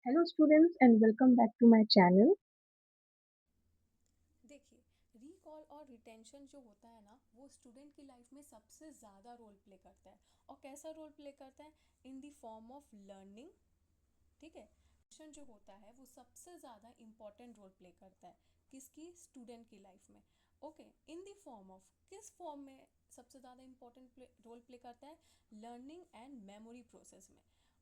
Hello students and welcome back to my channel. देखिए, recall और retention जो होता है ना, वो स्टूडेंट की लाइफ में सबसे ज़्यादा रोल प्ले करता है। और कैसा रोल प्ले करता है? In the form of learning. ठीक है। रिटेंशन जो होता है वो सबसे ज़्यादा इम्पॉर्टेंट रोल प्ले करता है किसकी? स्टूडेंट की लाइफ में। Okay, in the form of किस फॉर्म में सबसे ज़्यादा इम्पॉर्टेंट रोल प्ले करता है? लर्निंग एंड मेमोरी प्रोसेस में।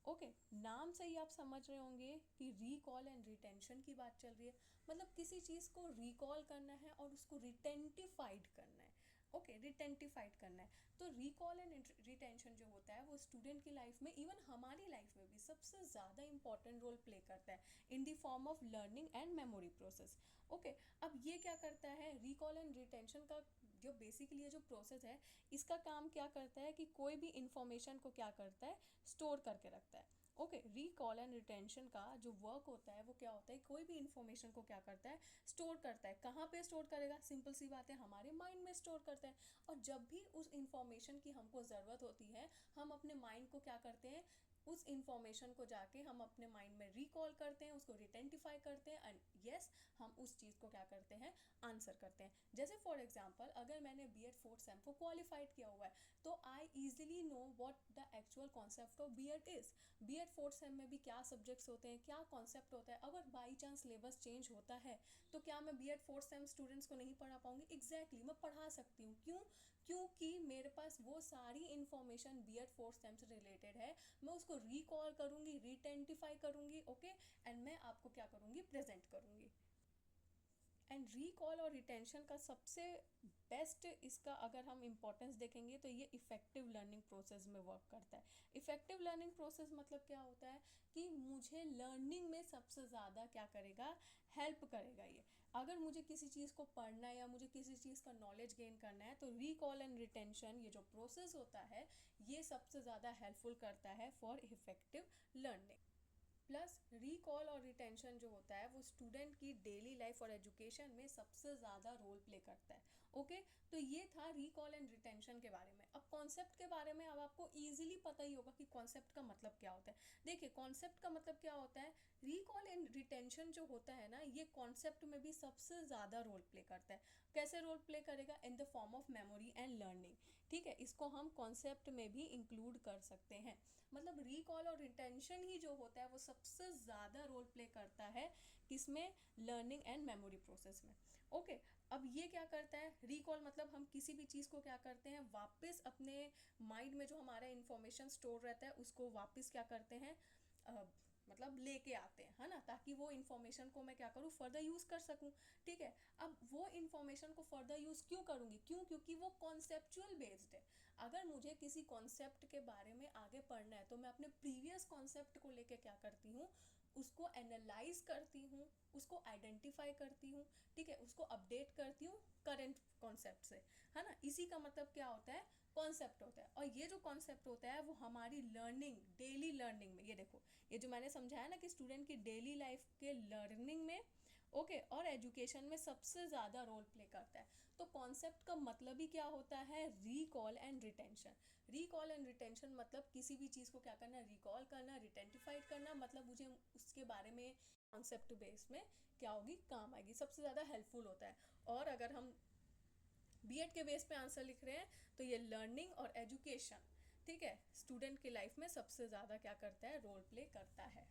ओके, नाम से ही आप समझ रहे होंगे कि रिकॉल एंड रिटेंशन की बात चल रही है। मतलब किसी चीज़ को रिकॉल करना है और उसको रिटेंटिफाइड करना है। ओके, रिटेंटिफाइड करना है। तो रिकॉल एंड रिटेंशन जो होता है वो स्टूडेंट की लाइफ में, इवन हमारी लाइफ में भी सबसे ज़्यादा इंपॉर्टेंट रोल प्ले करता है in the form of learning and memory process. Okay, अब ये क्या करता है? रिकॉल एंड रिटेंशन का जो बेसिकली ये जो प्रोसेस है, इसका काम क्या करता है कि कोई भी इंफॉर्मेशन को क्या करता है? स्टोर करके रखता है। ओके, रिकॉल एंड रिटेंशन का जो वर्क होता है वो क्या होता है? कोई भी इंफॉर्मेशन को क्या करता है? स्टोर करता है। कहाँ पे स्टोर करेगा? सिंपल सी बात है, हमारे माइंड में स्टोर करता है। और जब भी उस इंफॉर्मेशन की हमको ज़रूरत होती है, हम अपने माइंड को क्या करते हैं? उस इंफॉर्मेशन को जाके हम अपने माइंड में रिकॉल करते हैं, उसको रिटेंटिफाई करते हैं एंड यस, हम उस चीज़ को क्या करते हैं? आंसर करते हैं। जैसे फॉर एग्जांपल, अगर मैंने बी एड फोर्थ सेम को क्वालिफाइड किया हुआ है, तो I easily know what the actual concept of B Ed is. B Ed fourth sem में भी क्या सब्जेक्ट्स होते हैं, क्या कॉन्सेप्ट होता है। अगर बाई चांस सिलेबस चेंज होता है, तो क्या मैं B Ed fourth sem students को नहीं पढ़ा पाऊंगी? एग्जैक्टली, मैं पढ़ा सकती हूँ। क्यों? क्योंकि मेरे पास वो सारी information B Ed fourth sem से रिलेटेड है। मैं उसको रिकॉल करूंगी, रिटेंटिफाई करूंगी। ओके, एंड मैं आपको क्या करूंगी? प्रेजेंट करूंगी। एंड रिकॉल और रिटेंशन का सबसे बेस्ट, इसका अगर हम इम्पोर्टेंस देखेंगे तो ये इफेक्टिव लर्निंग प्रोसेस में वर्क करता है। इफेक्टिव लर्निंग प्रोसेस मतलब क्या होता है? कि मुझे लर्निंग में सबसे ज़्यादा क्या करेगा? हेल्प करेगा ये। अगर मुझे किसी चीज़ को पढ़ना है या मुझे किसी चीज़ का नॉलेज गेन करना है, तो रिकॉल एंड रिटेंशन ये जो प्रोसेस होता है, ये सबसे ज़्यादा हेल्पफुल करता है for effective learning. Plus recall और रिटेंशन जो होता है वो स्टूडेंट की डेली लाइफ और एजुकेशन में सबसे ज़्यादा रोल प्ले करता है। ओके, तो ये था रिकॉल एंड रिटेंशन के बारे में। अब कॉन्सेप्ट के बारे में अब आपको इजीली पता ही होगा कि कॉन्सेप्ट का मतलब क्या होता है। देखिए, कॉन्सेप्ट का मतलब क्या होता है? रिकॉल एंड रिटेंशन जो होता है ना, ये कॉन्सेप्ट में भी सबसे ज़्यादा रोल प्ले करता है। कैसे रोल प्ले करेगा? In the form of memory and learning. ठीक है, इसको हम कॉन्सेप्ट में भी इंक्लूड कर सकते हैं। मतलब रिकॉल और रिटेंशन ही जो होता है वो सबसे ज़्यादा रोल प्ले करता है किसमें? लर्निंग एंड मेमोरी प्रोसेस में। ओके, अब ये क्या करता है? रिकॉल मतलब हम किसी भी चीज़ को क्या करते हैं? वापस अपने माइंड में जो हमारा इंफॉर्मेशन स्टोर रहता है उसको वापस क्या करते हैं? अ, मतलब लेके आते हैं, है ना, ताकि वो इन्फॉर्मेशन को मैं क्या करूँ? फर्दर यूज़ कर सकूँ। ठीक है। अब वो इन्फॉर्मेशन को फर्दर यूज़ क्यों करूँगी? क्यों? क्योंकि वो कॉन्सेप्चुअल बेस्ड है। अगर मुझे किसी कॉन्सेप्ट के बारे में आगे पढ़ना है, तो मैं अपने प्रीवियस कॉन्सेप्ट को लेके क्या करती हूँ? उसको एनालाइज करती हूँ, उसको आइडेंटिफाई करती हूँ। ठीक है, उसको अपडेट करती हूँ करंट कॉन्सेप्ट से। है ना, इसी का मतलब क्या होता है? कॉन्सेप्ट होता है। और ये जो कॉन्सेप्ट होता है वो हमारी लर्निंग, डेली लर्निंग में, ये देखो, ये जो मैंने समझाया ना कि स्टूडेंट की डेली लाइफ के लर्निंग में, ओके, और एजुकेशन में सबसे ज़्यादा रोल प्ले करता है। तो कॉन्सेप्ट का मतलब ही क्या होता है? Recall and retention. Recall and retention मतलब किसी भी चीज़ को क्या करना? रिकॉल करना, रिटेंटिफाइड करना। मतलब मुझे उसके बारे में कॉन्सेप्ट बेस में क्या होगी? काम आएगी, सबसे ज़्यादा हेल्पफुल होता है। और अगर हम बीएड के बेस पे आंसर लिख रहे हैं, तो ये लर्निंग और एजुकेशन, ठीक है, स्टूडेंट की लाइफ में सबसे ज़्यादा क्या करता है? रोल प्ले करता है।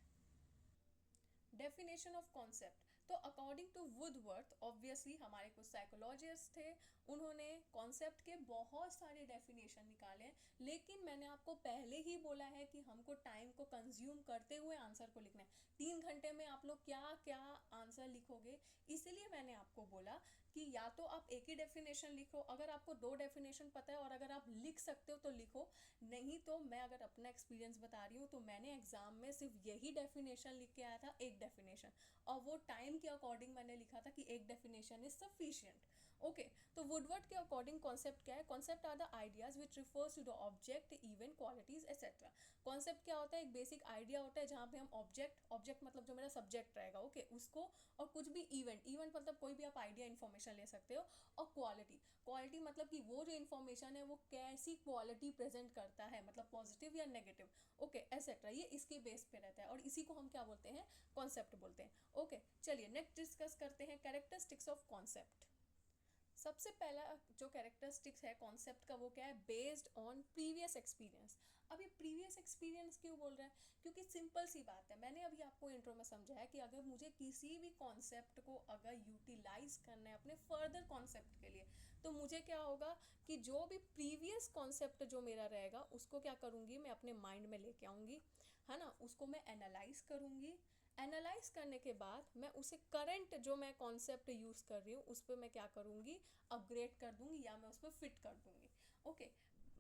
Definition of concept. तो अकॉर्डिंग टू वुडवर्थ, ऑब्वियसली हमारे कुछ साइकोलॉजिस्ट थे, उन्होंने कॉन्सेप्ट के बहुत सारे डेफिनेशन निकाले हैं। लेकिन मैंने आपको पहले ही बोला है कि हमको टाइम को कंज्यूम करते हुए आंसर को लिखना है। 3 घंटे में आप लोग क्या क्या आंसर लिखोगे? इसीलिए मैंने आपको बोला कि या तो आप एक ही डेफिनेशन लिखो, अगर आपको दो डेफिनेशन पता है और अगर आप लिख सकते हो तो लिखो। नहीं तो मैं अगर अपना एक्सपीरियंस बता रही हूँ, तो मैंने एग्जाम में सिर्फ यही डेफिनेशन लिख के आया था, एक डेफिनेशन। और वो टाइम के अकॉर्डिंग मैंने लिखा था कि एक डेफिनेशन इज सफिशियंट। ओके, तो वुडवर्ड के अकॉर्डिंग कॉन्सेप्ट क्या है? Concept are the ideas which refers to the object, event, qualities etcetera. Concept क्या होता है? एक बेसिक आइडिया होता है जहाँ पे हम ऑब्जेक्ट मतलब जो मेरा सब्जेक्ट रहेगा, ओके उसको, और कुछ भी इवेंट मतलब कोई भी आप आइडिया इन्फॉर्मेशन ले सकते हो, और क्वालिटी मतलब कि वो जो इन्फॉर्मेशन है वो कैसी क्वालिटी प्रेजेंट करता है, मतलब पॉजिटिव या नेगेटिव, ओके एक्सेट्रा। ये इसके बेस पे रहता है और इसी को हम क्या बोलते हैं? कॉन्सेप्ट बोलते हैं। ओके चलिए नेक्स्ट डिस्कस करते हैं कैरेक्टरिस्टिक्स ऑफ कॉन्सेप्ट। सबसे पहला जो कैरेक्टरिस्टिक्स है कॉन्सेप्ट का वो क्या है? Based on previous experience. अब ये प्रीवियस एक्सपीरियंस क्यों बोल रहा है? क्योंकि सिंपल सी बात है, मैंने अभी आपको इंट्रो में समझाया कि अगर मुझे किसी भी कॉन्सेप्ट को अगर यूटिलाइज करना है अपने फर्दर कॉन्सेप्ट के लिए, तो मुझे क्या होगा कि जो भी प्रीवियस कॉन्सेप्ट जो मेरा रहेगा उसको क्या करूंगी, मैं अपने माइंड में लेके आऊंगी, है ना, उसको मैं एनालाइज करूंगी। एनालाइज करने के बाद मैं उसे करंट जो मैं कॉन्सेप्ट यूज कर रही हूँ उस पर मैं क्या करूँगी? अपग्रेड कर दूंगी या मैं उस पर फिट कर दूंगी। ओके,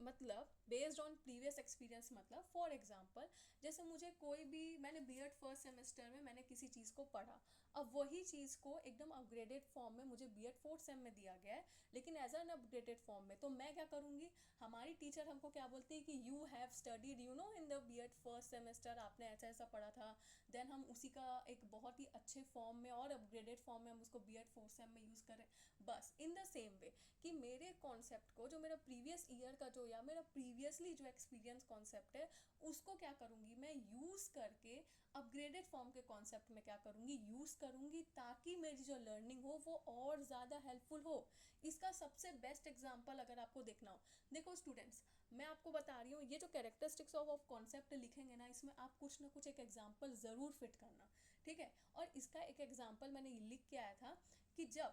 मतलब बेस्ड ऑन प्रीवियस एक्सपीरियंस, मतलब फॉर एग्जांपल जैसे मुझे कोई भी, मैंने बीएड फर्स्ट सेमेस्टर में मैंने किसी चीज़ को पढ़ा, अब वही चीज़ को एकदम अपग्रेडेड फॉर्म में मुझे बीएड फोर्थ सेम में दिया गया है, लेकिन एज एन अपग्रेडेड फॉर्म में, तो मैं क्या करूँगी? हमारी टीचर हमको क्या बोलती है कि you have studied you know in the B Ed first semester, आपने ऐसा ऐसा पढ़ा था, देन हम उसी का एक बहुत ही अच्छे फॉर्म में और अपग्रेडेड फॉर्म में हम उसको बीएड फोर्थ सेम में यूज़ करें। बस इन द सेम वे कि मेरे कॉन्सेप्ट को, जो मेरा प्रीवियस ईयर का जो या मेरा प्रीवियसली जो एक्सपीरियंस कॉन्सेप्ट है, उसको क्या करूँगी मैं यूज़ करके अपग्रेडेड फॉर्म के कॉन्सेप्ट में क्या करूँगी? यूज़ करूँगी, ताकि मेरी जो लर्निंग हो वो और ज़्यादा हेल्पफुल हो। इसका सबसे बेस्ट एग्जाम्पल अगर आपको देखना हो, देखो स्टूडेंट्स, मैं आपको बता रही हूँ ये जो कैरेक्टरिस्टिक्स ऑफ कॉन्सेप्ट लिखेंगे ना, इसमें आप कुछ ना कुछ एक एग्जाम्पल ज़रूर फिट करना, ठीक है? और इसका एक एग्जाम्पल मैंने ये लिख के आया था कि जब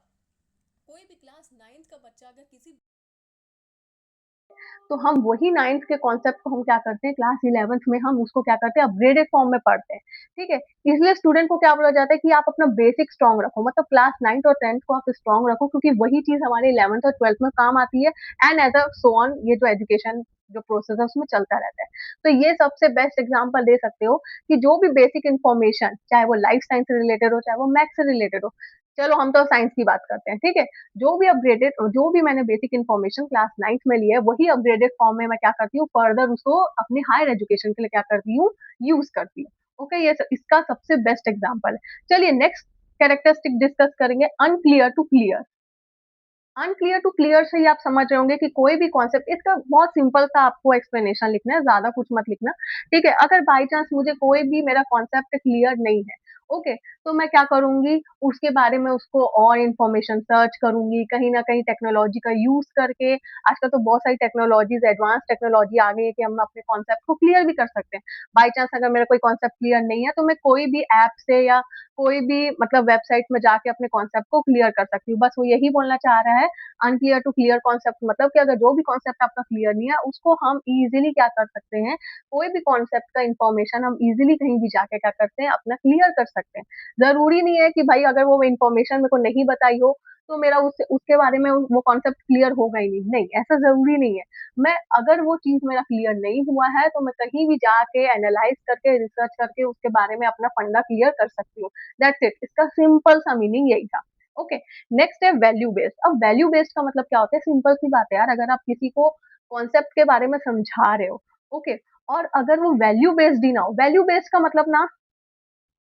कोई भी क्लास नाइन्थ का बच्चा अगर किसी, तो हम वही 9th के कॉन्सेप्ट को हम क्या करते हैं, क्लास 11th में हम उसको क्या करते हैं, अपग्रेडेड फॉर्म में पढ़ते हैं। ठीक है, इसलिए स्टूडेंट को क्या बोला जाता है कि आप अपना बेसिक स्ट्रॉन्ग रखो, मतलब क्लास 9th और 10th को आप स्ट्रॉन्ग रखो, क्योंकि वही चीज हमारे 11th और 12th में काम आती है। And as a so on, ये जो एजुकेशन जो प्रोसेस है उसमें चलता रहता है। तो ये सबसे बेस्ट एग्जाम्पल दे सकते हो कि जो भी बेसिक इन्फॉर्मेशन, चाहे वो लाइफ साइंस से रिलेटेड हो, चाहे वो मैथ्स से रिलेटेड हो, चलो हम तो साइंस की बात करते हैं, ठीक है, जो भी अपग्रेडेड, जो भी मैंने बेसिक इन्फॉर्मेशन क्लास 9th में ली है, वही अपग्रेडेड फॉर्म में मैं क्या करती हूँ, फर्दर उसको अपने हायर एजुकेशन के लिए क्या करती हूँ, यूज करती हूँ। ओके, ये इसका सबसे बेस्ट एग्जाम्पल है। चलिए नेक्स्ट कैरेक्टरिस्टिक डिस्कस करेंगे, unclear to clear. Unclear to clear से ही आप समझ रहे होंगे कि कोई भी कॉन्सेप्ट, इसका बहुत सिंपल सा आपको एक्सप्लेनेशन लिखना है, ज्यादा कुछ मत लिखना। ठीक है, अगर बाई चांस मुझे कोई भी मेरा कॉन्सेप्ट क्लियर नहीं है, ओके, तो मैं क्या करूंगी, उसके बारे में उसको और इन्फॉर्मेशन सर्च करूंगी, कहीं ना कहीं टेक्नोलॉजी का यूज करके। आजकल तो बहुत सारी टेक्नोलॉजीज, एडवांस टेक्नोलॉजी आ गई है कि हम अपने कॉन्सेप्ट को क्लियर भी कर सकते हैं। बाई चांस अगर मेरा कोई कॉन्सेप्ट क्लियर नहीं है, तो मैं कोई भी ऐप से या कोई भी मतलब वेबसाइट में जाके अपने कॉन्सेप्ट को क्लियर कर सकती हूँ। बस वो यही बोलना चाह रहा है, अनक्लियर टू क्लियर कॉन्सेप्ट मतलब कि अगर जो भी कॉन्सेप्ट आपका क्लियर नहीं है, उसको हम इजीली क्या कर सकते हैं, कोई भी कॉन्सेप्ट का इंफॉर्मेशन हम इजीली कहीं भी जाके क्या करते हैं, अपना क्लियर कर सकते हैं। जरूरी नहीं है कि भाई अगर वो इंफॉर्मेशन मेरे को नहीं बताई हो, तो मेरा उसके बारे में वो कॉन्सेप्ट क्लियर होगा ही नहीं, नहीं ऐसा जरूरी नहीं है। मैं अगर वो चीज मेरा क्लियर नहीं हुआ है, तो मैं कहीं भी जाके एनालाइज करके, रिसर्च करके उसके बारे में अपना फंडा क्लियर कर सकती हूँ। दैट्स इट, इसका सिंपल सा मीनिंग यही था। ओके, नेक्स्ट है वैल्यू बेस्ड। अब वैल्यू बेस्ड का मतलब क्या होता है? सिंपल सी बात है यार, अगर आप किसी को कॉन्सेप्ट के बारे में समझा रहे हो, ओके, और अगर वो वैल्यू बेस्ड ही ना हो, वैल्यू बेस्ड का मतलब ना,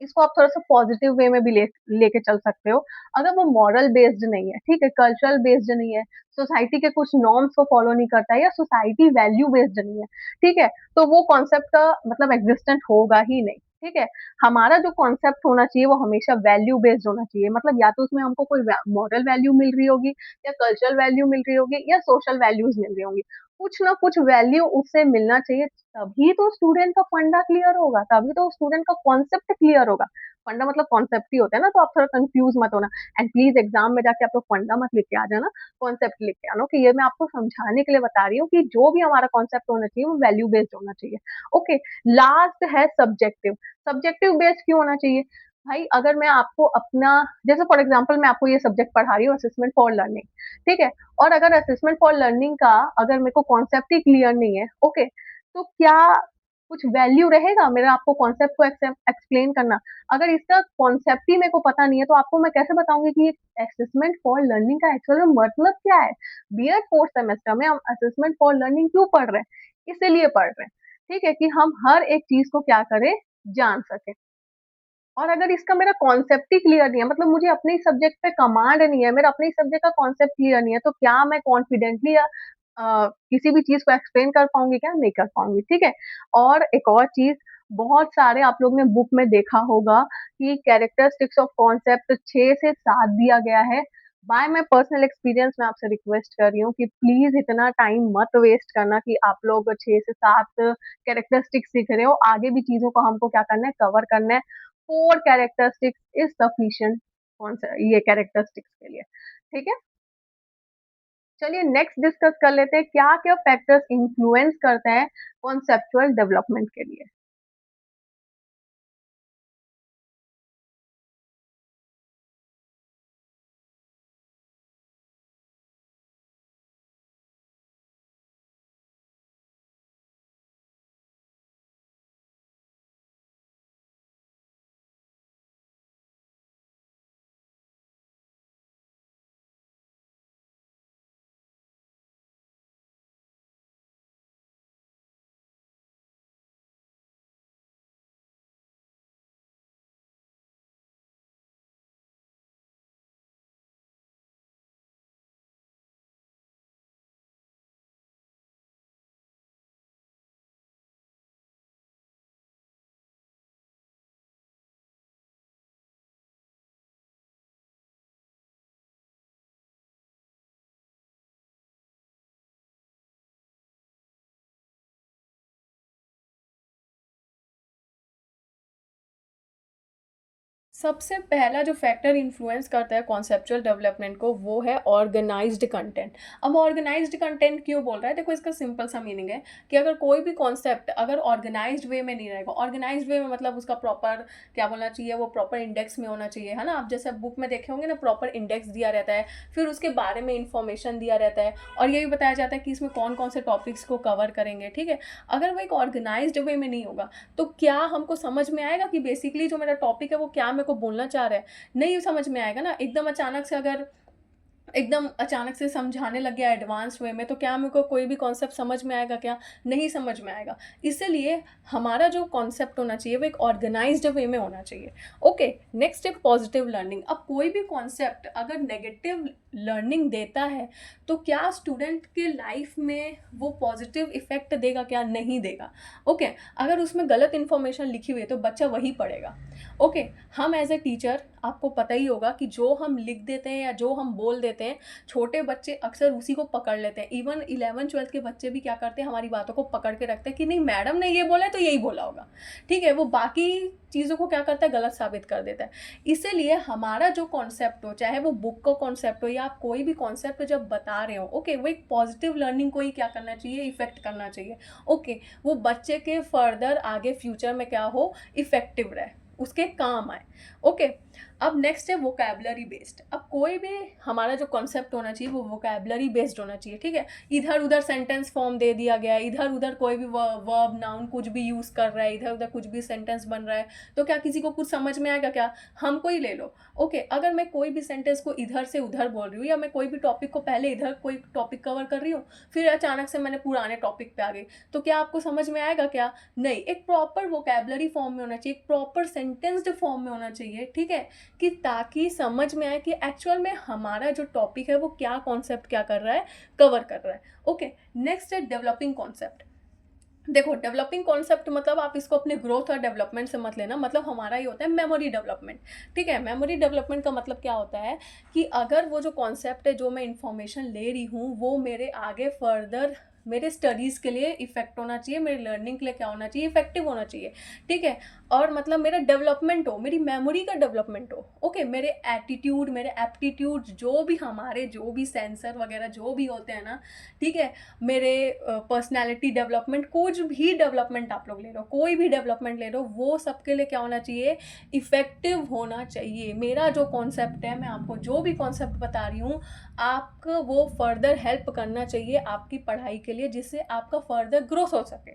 इसको आप थोड़ा-सा पॉजिटिव वे में भी लेके चल सकते हो। अगर वो मॉरल बेस्ड नहीं है, ठीक है, कल्चरल बेस्ड नहीं है, सोसाइटी के कुछ नॉर्म्स को फॉलो नहीं करता है, या सोसाइटी वैल्यू बेस्ड नहीं है, ठीक है, तो वो कॉन्सेप्ट का मतलब एग्जिस्टेंट होगा ही नहीं। ठीक है, हमारा जो कॉन्सेप्ट होना चाहिए वो हमेशा वैल्यू बेस्ड होना चाहिए, मतलब या तो उसमें हमको कोई मॉरल वैल्यू मिल रही होगी, या कल्चरल वैल्यू मिल रही होगी, या सोशल वैल्यूज मिल रही होंगी। कुछ ना कुछ वैल्यू उससे मिलना चाहिए, तभी तो स्टूडेंट का फंडा क्लियर होगा, तभी तो स्टूडेंट का कॉन्सेप्ट क्लियर होगा। फंडा मतलब कॉन्सेप्ट ही होता है ना, तो आप थोड़ा कंफ्यूज मत होना। एंड प्लीज एग्जाम में जाके आप लोग फंडा मत लिख के आ जाना, कॉन्सेप्ट लिख के आना। कि ये मैं आपको समझाने के लिए बता रही हूँ कि जो भी हमारा कॉन्सेप्ट होना चाहिए वो वैल्यू बेस्ड होना चाहिए। ओके, लास्ट है सब्जेक्टिव। सब्जेक्टिव बेस्ड क्यों होना चाहिए? भाई अगर मैं आपको अपना, जैसे फॉर एग्जाम्पल मैं आपको ये सब्जेक्ट पढ़ा रही हूँ, असेसमेंट फॉर लर्निंग, ठीक है, और अगर असेसमेंट फॉर लर्निंग का अगर मेरे को कॉन्सेप्ट ही क्लियर नहीं है, ओके, तो क्या कुछ वैल्यू रहेगा मेरा आपको कॉन्सेप्ट को एक्सप्लेन करना? अगर इसका कॉन्सेप्ट ही मेरे को पता नहीं है तो आपको मैं कैसे बताऊँगी कि असेसमेंट फॉर लर्निंग का एक्चुअल में मतलब क्या है? बीएड 4th सेमेस्टर में हम असेसमेंट फॉर लर्निंग क्यों पढ़ रहे हैं? इसीलिए पढ़ रहे हैं, ठीक है? कि हम हर एक चीज़ को क्या करें, जान सकें। और अगर इसका मेरा कॉन्सेप्ट ही क्लियर नहीं है, मतलब मुझे अपने ही सब्जेक्ट पे कमांड नहीं है, मेरा अपने ही सब्जेक्ट का कॉन्सेप्ट क्लियर नहीं है, तो क्या मैं कॉन्फिडेंटली किसी भी चीज़ को एक्सप्लेन कर पाऊँगी क्या? नहीं कर पाऊँगी, ठीक है? और एक और चीज़, बहुत सारे आप लोग ने बुक में देखा होगा कि कैरेक्टरिस्टिक्स ऑफ कॉन्सेप्ट 6 से 7 दिया गया है। बाय माय पर्सनल एक्सपीरियंस मैं आपसे रिक्वेस्ट कर रही हूँ कि प्लीज़ इतना टाइम मत वेस्ट करना कि आप लोग 6 से 7 कैरेक्टरिस्टिक्स सीख रहे हो, आगे भी चीज़ों को हमको क्या करना है, कवर करना है। 4 कैरेक्टरिस्टिक्स इज़ सफिशिएंट ये कैरेक्टरिस्टिक्स के लिए, ठीक है? चलिए नेक्स्ट डिस्कस कर लेते हैं क्या-क्या फैक्टर्स इन्फ्लुएंस करते हैं कॉन्सेप्चुअल डेवलपमेंट के लिए। सबसे पहला जो फैक्टर इन्फ्लुएंस करता है कॉन्सेप्चुअल डेवलपमेंट को वो है ऑर्गेनाइज्ड कंटेंट। अब ऑर्गेनाइज्ड कंटेंट क्यों बोल रहा है, देखो इसका सिंपल सा मीनिंग है कि अगर कोई भी कॉन्सेप्ट अगर ऑर्गेनाइज्ड वे में नहीं रहेगा, ऑर्गेनाइज्ड वे में मतलब उसका प्रॉपर क्या बोलना चाहिए, वो प्रॉपर इंडेक्स में होना चाहिए, है ना। आप जैसे बुक में देखे होंगे ना, प्रॉपर इंडेक्स दिया रहता है, फिर उसके बारे में इंफॉर्मेशन दिया रहता है और ये भी बताया जाता है कि इसमें कौन कौन से टॉपिक्स को कवर करेंगे, ठीक है। अगर वो एक ऑर्गेनाइज्ड वे में नहीं होगा तो क्या हमको समझ में आएगा कि बेसिकली जो मेरा टॉपिक है वो क्या मेरे को बोलना चाह रहा है? नहीं समझ में आएगा ना। एकदम अचानक से समझाने लग गया एडवांस वे में, तो क्या मेरे को कोई भी कॉन्सेप्ट समझ में आएगा क्या? नहीं समझ में आएगा। इसीलिए हमारा जो कॉन्सेप्ट होना चाहिए वो एक ऑर्गेनाइज्ड वे में होना चाहिए। ओके, नेक्स्ट है पॉजिटिव लर्निंग। अब कोई भी कॉन्सेप्ट अगर नेगेटिव लर्निंग देता है तो क्या स्टूडेंट के लाइफ में वो पॉजिटिव इफेक्ट देगा क्या? नहीं देगा। ओके, अगर उसमें गलत इन्फॉर्मेशन लिखी हुई है तो बच्चा वही पढ़ेगा। ओके, हम एज ए टीचर, आपको पता ही होगा कि जो हम लिख देते हैं या जो हम बोल देते हैं, छोटे बच्चे अक्सर उसी को पकड़ लेते हैं। इवन 11th-12th के बच्चे भी क्या करते हैं, हमारी बातों को पकड़ के रखते हैं कि नहीं मैडम ने ये बोला है तो यही बोला होगा, ठीक है। वो बाकी चीज़ों को क्या करता है, गलत साबित कर देता है। इसीलिए हमारा जो कॉन्सेप्ट हो, चाहे वो बुक का कॉन्सेप्ट हो या आप कोई भी कॉन्सेप्ट जब बता रहे हो, ओके, वो एक पॉजिटिव लर्निंग को ही क्या करना चाहिए, इफेक्ट करना चाहिए। ओके, वो बच्चे के फर्दर आगे फ्यूचर में क्या हो, इफेक्टिव रहे, उसके काम आए। ओके, अब नेक्स्ट है वोकैबुलरी बेस्ड। अब कोई भी हमारा जो कॉन्सेप्ट होना चाहिए वो वोकैबुलरी बेस्ड होना चाहिए, ठीक है। इधर उधर सेंटेंस फॉर्म दे दिया गया है, इधर उधर कोई भी वर्ब नाउन कुछ भी यूज़ कर रहा है, इधर उधर कुछ भी सेंटेंस बन रहा है, तो क्या किसी को कुछ समझ में आएगा क्या? हमको ही ले लो। ओके, अगर मैं कोई भी सेंटेंस को इधर से उधर बोल रही हूँ या मैं कोई भी टॉपिक को पहले इधर कोई टॉपिक कवर कर रही हूँ, फिर अचानक से मैंने पुराने टॉपिक पे आ गई, तो क्या आपको समझ में आएगा क्या? नहीं। एक प्रॉपर वोकैबुलरी फॉर्म में होना चाहिए, एक प्रॉपर सेंटेंस्ड फॉर्म में होना चाहिए, ठीक है, कि ताकि समझ में आए कि एक्चुअल में हमारा जो टॉपिक है वो क्या कॉन्सेप्ट क्या कर रहा है, कवर कर रहा है। ओके, नेक्स्ट है डेवलपिंग कॉन्सेप्ट। देखो, डेवलपिंग कॉन्सेप्ट मतलब आप इसको अपने ग्रोथ और डेवलपमेंट से मत लेना, मतलब हमारा ये होता है मेमोरी डेवलपमेंट, ठीक है। मेमोरी डेवलपमेंट का मतलब क्या होता है कि अगर वो जो कॉन्सेप्ट है, जो मैं इंफॉर्मेशन ले रही हूँ, वो मेरे आगे फर्दर मेरे स्टडीज़ के लिए इफेक्ट होना चाहिए, मेरे लर्निंग के लिए क्या होना चाहिए, इफेक्टिव होना चाहिए, ठीक है। और मतलब मेरा डेवलपमेंट हो, मेरी मेमोरी का डेवलपमेंट हो, ओके, मेरे एटीट्यूड, मेरे एप्टीट्यूड, जो भी हमारे जो भी सेंसर वगैरह जो भी होते हैं ना, ठीक है, मेरे पर्सनैलिटी डेवलपमेंट, कुछ भी डेवलपमेंट आप लोग ले लो, कोई भी डेवलपमेंट ले लो, वो सबके लिए क्या होना चाहिए, इफेक्टिव होना चाहिए। मेरा जो कॉन्सेप्ट है, मैं आपको जो भी कॉन्सेप्ट बता रही हूँ, आपको वो फर्दर हेल्प करना चाहिए आपकी पढ़ाई के लिए, जिससे आपका फर्दर ग्रोथ हो सके।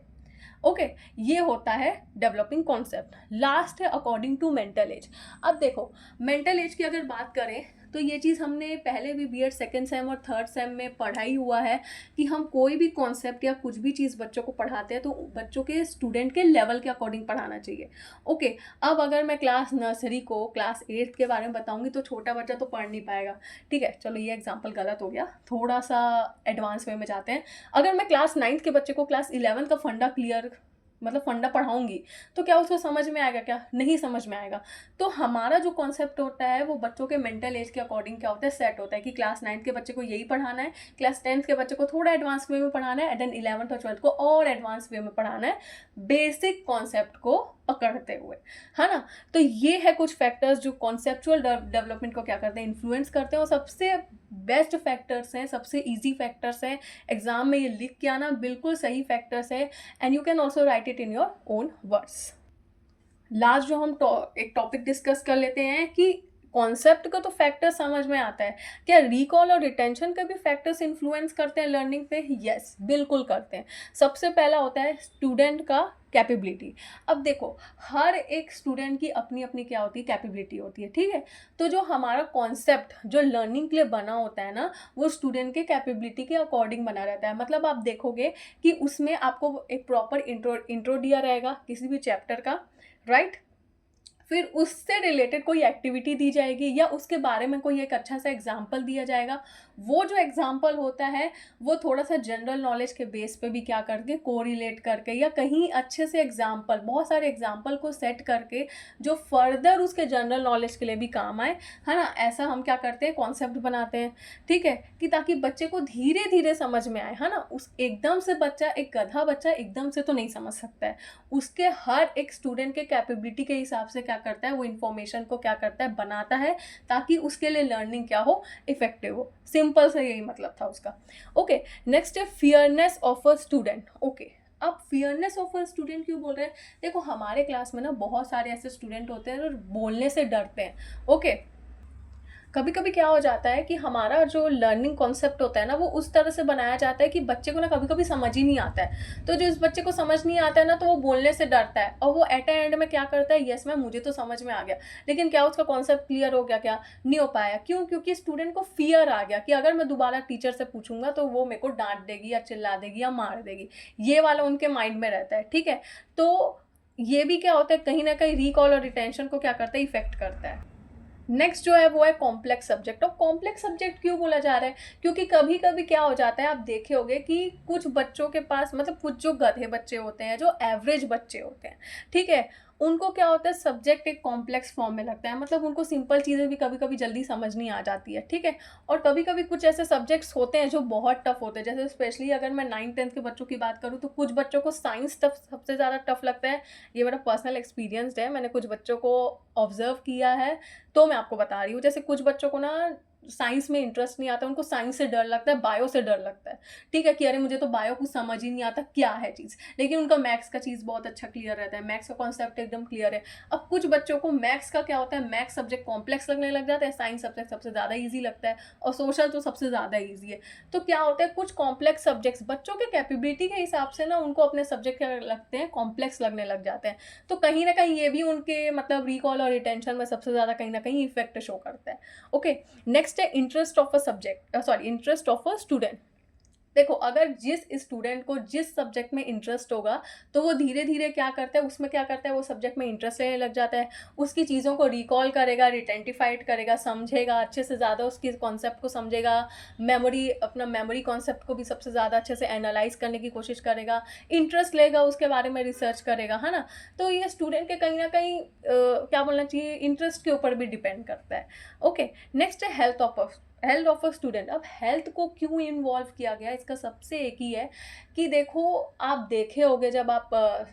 ओके, ये होता है डेवलपिंग कॉन्सेप्ट। लास्ट है अकॉर्डिंग टू मेंटल एज। अब देखो, मेंटल एज की अगर बात करें तो ये चीज़ हमने पहले भी बीएड सेकेंड सेम और थर्ड सेम में पढ़ा ही हुआ है कि हम कोई भी कॉन्सेप्ट या कुछ भी चीज़ बच्चों को पढ़ाते हैं तो बच्चों के स्टूडेंट के लेवल के अकॉर्डिंग पढ़ाना चाहिए। ओके, अब अगर मैं क्लास नर्सरी को क्लास 8 के बारे में बताऊंगी तो छोटा बच्चा तो पढ़ नहीं पाएगा। ठीक है, चलो ये एग्जाम्पल गलत हो गया, थोड़ा सा एडवांस वे में जाते हैं। अगर मैं क्लास 9th के बच्चे को क्लास 11 का फंडा क्लियर मतलब फंडा पढ़ाऊंगी तो क्या उसको समझ में आएगा? क्या नहीं समझ में आएगा। तो हमारा जो कॉन्सेप्ट होता है वो बच्चों के मेंटल एज के अकॉर्डिंग क्या होता है, सेट होता है कि क्लास 9th के बच्चे को यही पढ़ाना है, क्लास 10th के बच्चे को थोड़ा एडवांस वे में पढ़ाना है, देन 11th और 12th को और एडवांस वे में पढ़ाना है, बेसिक कॉन्सेप्ट को पकड़ते हुए, है ना। तो ये है कुछ फैक्टर्स जो कॉन्सेप्चुअल डेवलपमेंट को क्या करते हैं, इन्फ्लुएंस करते हैं। और सबसे बेस्ट फैक्टर्स हैं, सबसे इजी फैक्टर्स हैं, एग्जाम में ये लिख के आना, बिल्कुल सही फैक्टर्स है, and you can also right it in your own words. Last जो हम एक टॉपिक डिस्कस कर लेते हैं कि कॉन्सेप्ट का तो फैक्टर समझ में आता है, क्या रिकॉल और रिटेंशन का भी फैक्टर्स इन्फ्लुएंस करते हैं लर्निंग पे? यस, बिल्कुल करते हैं। सबसे पहला होता है स्टूडेंट का कैपेबिलिटी। अब देखो, हर एक स्टूडेंट की अपनी अपनी क्या होती है, कैपेबिलिटी होती है। ठीक है, तो जो हमारा कॉन्सेप्ट जो लर्निंग के लिए बना होता है ना, वो स्टूडेंट के कैपेबिलिटी के अकॉर्डिंग बना रहता है। मतलब आप देखोगे कि उसमें आपको एक प्रॉपर इंट्रो दिया रहेगा किसी भी चैप्टर का, राइट। फिर उससे रिलेटेड कोई एक्टिविटी दी जाएगी या उसके बारे में कोई एक अच्छा सा एग्जाम्पल दिया जाएगा। वो जो एग्जाम्पल होता है वो थोड़ा सा जनरल नॉलेज के बेस पे भी क्या करके कोरिलेट करके या कहीं अच्छे से एग्जाम्पल, बहुत सारे एग्जाम्पल को सेट करके जो फर्दर उसके जनरल नॉलेज के लिए भी काम आए, है ना। ऐसा हम क्या करते हैं, कॉन्सेप्ट बनाते हैं। ठीक है, कि ताकि बच्चे को धीरे धीरे समझ में आए, है ना। उस एकदम से बच्चा, एक गधा बच्चा एकदम से तो नहीं समझ सकता है। उसके हर एक स्टूडेंट के कैपेबिलिटी के हिसाब से क्या करता है, वो इन्फॉर्मेशन को क्या करता है, बनाता है, ताकि उसके लिए लर्निंग क्या हो, इफेक्टिव हो। सिंपल से यही मतलब था उसका। ओके, नेक्स्ट है फियरनेस ऑफ अ स्टूडेंट। ओके, अब फियरनेस ऑफ अ स्टूडेंट क्यों बोल रहे हैं? देखो, हमारे क्लास में ना बहुत सारे ऐसे स्टूडेंट होते हैं जो बोलने से डरते हैं। ओके, कभी कभी क्या हो जाता है कि हमारा जो लर्निंग कॉन्सेप्ट होता है ना, वो उस तरह से बनाया जाता है कि बच्चे को ना कभी कभी समझ ही नहीं आता है। तो जो इस बच्चे को समझ नहीं आता है ना, तो वो बोलने से डरता है और वो एट एंड में क्या करता है, यस मैम मुझे तो समझ में आ गया, लेकिन क्या उसका कॉन्सेप्ट क्लियर हो गया? क्या नहीं हो पाया। क्यों? क्योंकि स्टूडेंट को फियर आ गया कि अगर मैं दोबारा टीचर से पूछूंगा तो वो मेरे को डांट देगी या चिल्ला देगी या मार देगी। ये वाला उनके माइंड में रहता है। ठीक है, तो ये भी क्या होता है, कहीं ना कहीं रिकॉल और रिटेंशन को क्या करता है, इफेक्ट करता है। नेक्स्ट जो है वो है कॉम्प्लेक्स सब्जेक्ट। और कॉम्प्लेक्स सब्जेक्ट क्यों बोला जा रहा है? क्योंकि कभी कभी क्या हो जाता है, आप देखे होंगे कि कुछ बच्चों के पास, मतलब कुछ जो गधे बच्चे होते हैं, जो एवरेज बच्चे होते हैं, ठीक है, उनको क्या होता है, सब्जेक्ट एक कॉम्प्लेक्स फॉर्म में लगता है। मतलब उनको सिंपल चीज़ें भी कभी कभी जल्दी समझ नहीं आ जाती है। ठीक है, और कभी कभी कुछ ऐसे सब्जेक्ट्स होते हैं जो बहुत टफ होते हैं। जैसे स्पेशली अगर मैं 9th-10th के बच्चों की बात करूँ तो कुछ बच्चों को साइंस टफ, सबसे ज़्यादा टफ लगता है। ये मेरा पर्सनल एक्सपीरियंस है, मैंने कुछ बच्चों को ऑब्जर्व किया है, तो मैं आपको बता रही हूँ। जैसे कुछ बच्चों को ना साइंस में इंटरेस्ट नहीं आता, उनको साइंस से डर लगता है, बायो से डर लगता है। ठीक है, कि अरे मुझे तो बायो कुछ समझ ही नहीं आता क्या है चीज़, लेकिन उनका मैथ्स का चीज़ बहुत अच्छा क्लियर रहता है, मैथ्स का कॉन्सेप्ट एकदम क्लियर है। अब कुछ बच्चों को मैथ्स का क्या होता है, मैथ्स सब्जेक्ट कॉम्प्लेक्स लगने लग जाता है, साइंस सब्जेक्ट सबसे ज़्यादा ईजी लगता है, और सोशल तो सबसे ज़्यादा ईजी है। तो क्या होता है, कुछ कॉम्प्लेक्स सब्जेक्ट्स बच्चों के कैपेबिलिटी के हिसाब से ना उनको अपने सब्जेक्ट क्या लगते हैं, कॉम्प्लेक्स लगने लग जाते हैं। तो कहीं ना कहीं ये भी उनके मतलब रिकॉल और रिटेंशन में सबसे ज़्यादा कहीं ना कहीं इफेक्ट शो करता है। ओके, नेक्स्ट है interest of a subject, sorry interest of a student. देखो, अगर जिस स्टूडेंट को जिस सब्जेक्ट में इंटरेस्ट होगा तो वो धीरे धीरे क्या करता है, उसमें क्या करता है, वो सब्जेक्ट में इंटरेस्ट लेने लग जाता है, उसकी चीज़ों को रिकॉल करेगा, रिटेंटिफाइड करेगा, समझेगा अच्छे से, ज़्यादा उसकी कॉन्सेप्ट को समझेगा, मेमोरी, अपना मेमोरी कॉन्सेप्ट को भी सबसे ज़्यादा अच्छे से एनालाइज करने की कोशिश करेगा, इंटरेस्ट लेगा, उसके बारे में रिसर्च करेगा, है ना। तो ये स्टूडेंट के कहीं ना कहीं क्या बोलना चाहिए, इंटरेस्ट के ऊपर भी डिपेंड करता है। ओके, नेक्स्ट है हेल्थ ऑफ अ स्टूडेंट। अब हेल्थ को क्यों इन्वॉल्व किया गया, इसका सबसे एक ही है कि देखो, आप देखे होगे जब आप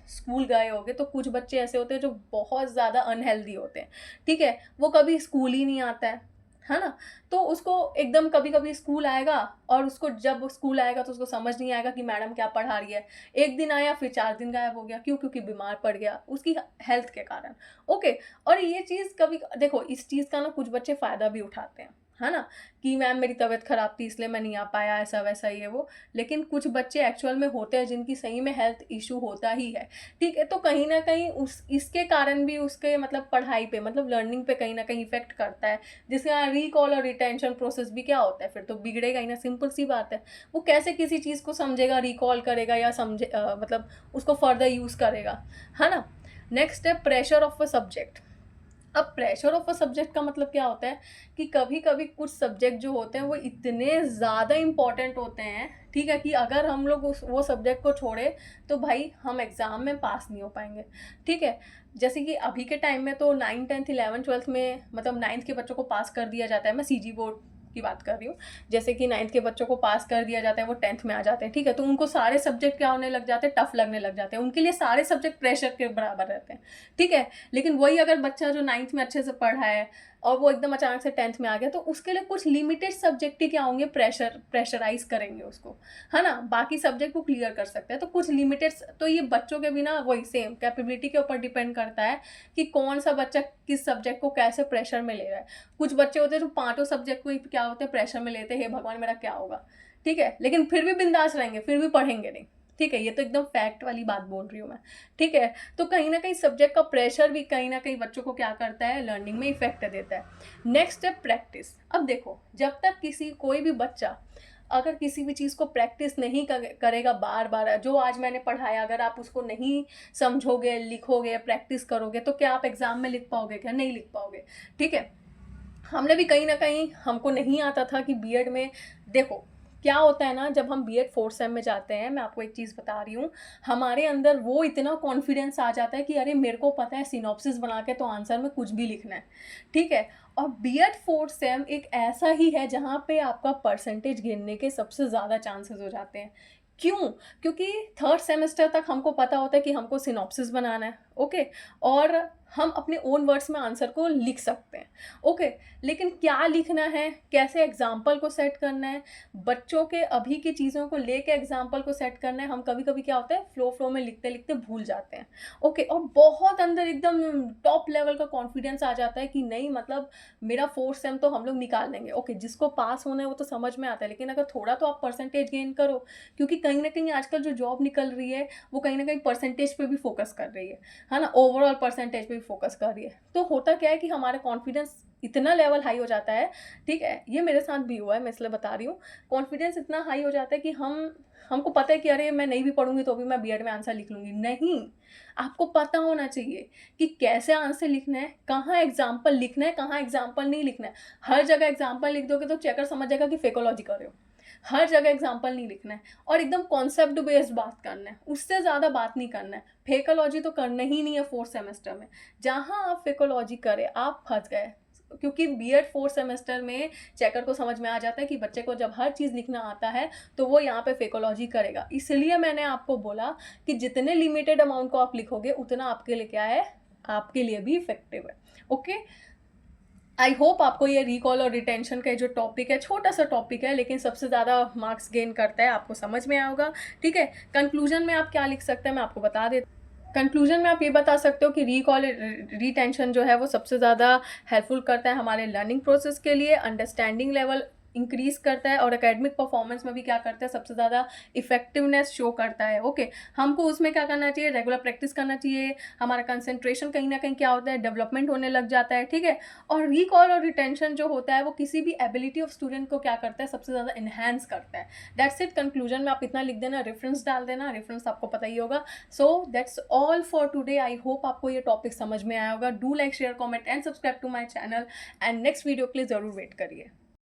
स्कूल गए होगे तो कुछ बच्चे ऐसे होते हैं जो बहुत ज़्यादा अनहेल्दी होते हैं। ठीक है, वो कभी स्कूल ही नहीं आता है ना। तो उसको एकदम, कभी कभी स्कूल आएगा और उसको, जब वो स्कूल आएगा तो उसको समझ नहीं आएगा कि मैडम क्या पढ़ा रही है। एक दिन आया, फिर 4 दिन गायब हो गया। क्यों? क्योंकि बीमार पड़ गया उसकी हेल्थ के कारण। ओके, और ये चीज़ कभी देखो, इस चीज़ का ना कुछ बच्चे फ़ायदा भी उठाते हैं। है ना, कि मैम मेरी तबीयत ख़राब थी इसलिए मैं नहीं आ पाया, ऐसा वैसा ये वो। लेकिन कुछ बच्चे एक्चुअल में होते हैं जिनकी सही में हेल्थ इश्यू होता ही है, ठीक है? तो कहीं न कहीं उस इसके कारण भी उसके मतलब पढ़ाई पे मतलब लर्निंग पे कहीं न कहीं इफ़ेक्ट करता है, जिसका रिकॉल और रिटेंशन प्रोसेस भी क्या होता है, फिर तो बिगड़ेगा ही ना, सिंपल सी बात है। वो कैसे किसी चीज़ को समझेगा, रिकॉल करेगा या मतलब उसको फर्दर यूज़ करेगा, है ना? नेक्स्ट है प्रेशर ऑफ अ सब्जेक्ट। अब प्रेशर ऑफ अ सब्जेक्ट का मतलब क्या होता है कि कभी-कभी कुछ सब्जेक्ट जो होते हैं वो इतने ज़्यादा इम्पोर्टेंट होते हैं, ठीक है? कि अगर हम लोग उस वो सब्जेक्ट को छोड़े तो भाई हम एग्ज़ाम में पास नहीं हो पाएँगे, ठीक है? जैसे कि अभी के टाइम में तो 9, 10th, 11th, 12th में मतलब 9th के बच्चों को पास कर दिया जाता है, मैं सीजी बोर्ड की बात कर रही हूँ। जैसे कि 9th के बच्चों को पास कर दिया जाता है, वो 10th में आ जाते हैं, ठीक है? तो उनको सारे सब्जेक्ट क्या होने लग जाते हैं, टफ लगने लग जाते हैं। उनके लिए सारे सब्जेक्ट प्रेशर के बराबर रहते हैं, ठीक है? लेकिन वही अगर बच्चा जो 9th में अच्छे से पढ़ा है और वो एकदम अचानक से 10th में आ गया, तो उसके लिए कुछ लिमिटेड सब्जेक्ट ही क्या होंगे, प्रेशराइज़ करेंगे उसको, है ना? बाकी सब्जेक्ट वो क्लियर कर सकता है। तो कुछ लिमिटेड तो ये बच्चों के भी ना वही सेम कैपेबिलिटी के ऊपर डिपेंड करता है कि कौन-सा बच्चा किस सब्जेक्ट को कैसे प्रेशर में ले रहा है। कुछ बच्चे होते हैं जो पाँचों सब्जेक्ट को ही क्या होते हैं प्रेशर में लेते हैं, हे भगवान मेरा क्या होगा? ठीक है? लेकिन फिर भी बिंदास रहेंगे, फिर भी पढ़ेंगे नहीं। ठीक है? ये तो एकदम फैक्ट वाली बात बोल रही हूँ मैं। ठीक है? तो कहीं न कहीं सब्जेक्ट का प्रेशर भी कहीं न कहीं बच्चों को क्या करता है, लर्निंग में इफ़ेक्ट देता है। नेक्स्ट है प्रैक्टिस। अब देखो, जब तक कोई भी बच्चा अगर किसी भी चीज़ को प्रैक्टिस नहीं करेगा बार-बार, जो आज मैंने पढ़ाया अगर आप उसको नहीं समझोगे, लिखोगे, प्रैक्टिस करोगे, तो क्या आप एग्ज़ाम में लिख पाओगे क्या? नहीं लिख पाओगे। ठीक है? हमने भी कहीं न कहीं हमको नहीं आता था कि बीएड में देखो, क्या होता है ना जब हम बीएड 4th सेम में जाते हैं, मैं आपको एक चीज़ बता रही हूँ, हमारे अंदर वो इतना कॉन्फिडेंस आ जाता है कि अरे मेरे को पता है सिनॉप्सिस बना के तो आंसर में कुछ भी लिखना है, ठीक है? और बीएड 4th सेम एक ऐसा ही है जहाँ पे आपका परसेंटेज गिरने के सबसे ज़्यादा चांसेस हो जाते हैं। क्यों? क्योंकि 3rd सेमेस्टर तक हमको पता होता है कि हमको सिनॉप्सिस बनाना है, ओके? और हम अपने ओन वर्ड्स में आंसर को लिख सकते हैं, ओके? लेकिन क्या लिखना है, कैसे एग्ज़ाम्पल को सेट करना है, बच्चों के अभी की चीज़ों को लेके एग्ज़ाम्पल को सेट करना है, हम कभी-कभी क्या होता है फ्लो में लिखते-लिखते भूल जाते हैं, ओके? और बहुत अंदर एकदम टॉप लेवल का कॉन्फिडेंस आ जाता है कि नहीं मतलब मेरा 4th सेम तो हम लोग निकाल लेंगे, ओके? जिसको पास होना है वो तो समझ में आता है, लेकिन अगर थोड़ा तो आप परसेंटेज गेन करो, क्योंकि कहीं न कहीं आजकल जो जॉब निकल रही है, वो कहीं न कहीं परसेंटेज पे भी फ़ोकस कर रही है ना? ओवरऑल परसेंटेज पे भी फ़ोकस कर रही है। तो होता क्या है कि हमारा कॉन्फिडेंस इतना लेवल हाई हो जाता है, ठीक है? ये मेरे साथ भी हुआ है, मैं इसलिए बता रही हूँ। कॉन्फिडेंस इतना हाई हो जाता है कि हमको पता है कि अरे मैं नहीं भी पढ़ूँगी तो भी मैं बीएड में आंसर लिख लूँगी। नहीं, आपको पता होना चाहिए कि कैसे आंसर लिखना है, कहाँ एग्ज़ाम्पल लिखना है, कहाँ एग्ज़ाम्पल नहीं लिखना है। हर जगह एग्ज़ाम्पल लिख दोगे तो चेकर समझ जाएगा कि फेकोलॉजी कर रहे हो। हर जगह एग्ज़ाम्पल नहीं लिखना है और एकदम कॉन्सेप्ट बेस्ड बात करना है, उससे ज़्यादा बात नहीं करना है। फेकोलॉजी तो करना ही नहीं है 4th सेमेस्टर में। जहाँ आप फेकोलॉजी करें, आप फँस गए। क्योंकि बीएड 4th सेमेस्टर में चेकर को समझ में आ जाता है कि बच्चे को जब हर चीज़ लिखना आता है, तो वो यहाँ पे फेकोलॉजी करेगा। इसलिए मैंने आपको बोला कि जितने लिमिटेड अमाउंट को आप लिखोगे, उतना आपके लिए क्या है, आपके लिए भी इफ़ेक्टिव है। ओके? आई होप आपको ये रिकॉल और रिटेंशन का जो टॉपिक है, छोटा-सा टॉपिक है, लेकिन सबसे ज़्यादा मार्क्स गेन करता है, आपको समझ में आया होगा, ठीक है? कंक्लूज़न में आप क्या लिख सकते हैं, मैं आपको बता देती हूँ। कंक्लूज़न में आप ये बता सकते हो कि रिकॉल रिटेंशन जो है, वो सबसे ज़्यादा हेल्पफुल करता है हमारे लर्निंग प्रोसेस के लिए, अंडरस्टैंडिंग लेवल इंक्रीज़ करता है और एकेडमिक परफॉर्मेंस में भी क्या करता है, सबसे ज़्यादा इफ़ेक्टिवनेस शो करता है, ओके? हमको उसमें क्या करना चाहिए, रेगुलर प्रैक्टिस करना चाहिए, हमारा कंसंट्रेशन कहीं न कहीं क्या होता है, डेवलपमेंट होने लग जाता है, ठीक है? और रिकॉल और रिटेंशन जो होता है वो किसी भी एबिलिटी ऑफ स्टूडेंट को क्या करता है, सबसे ज़्यादा एनहांस करता है। That's it. कंक्लूजन में आप इतना लिख देना, रेफरेंस डाल देना, रेफरेंस आपको पता ही होगा। So that's all for today. I hope आपको ये टॉपिक समझ में आया होगा। Do like, share, comment and subscribe to my channel and next video के लिए ज़रूर वेट करिए।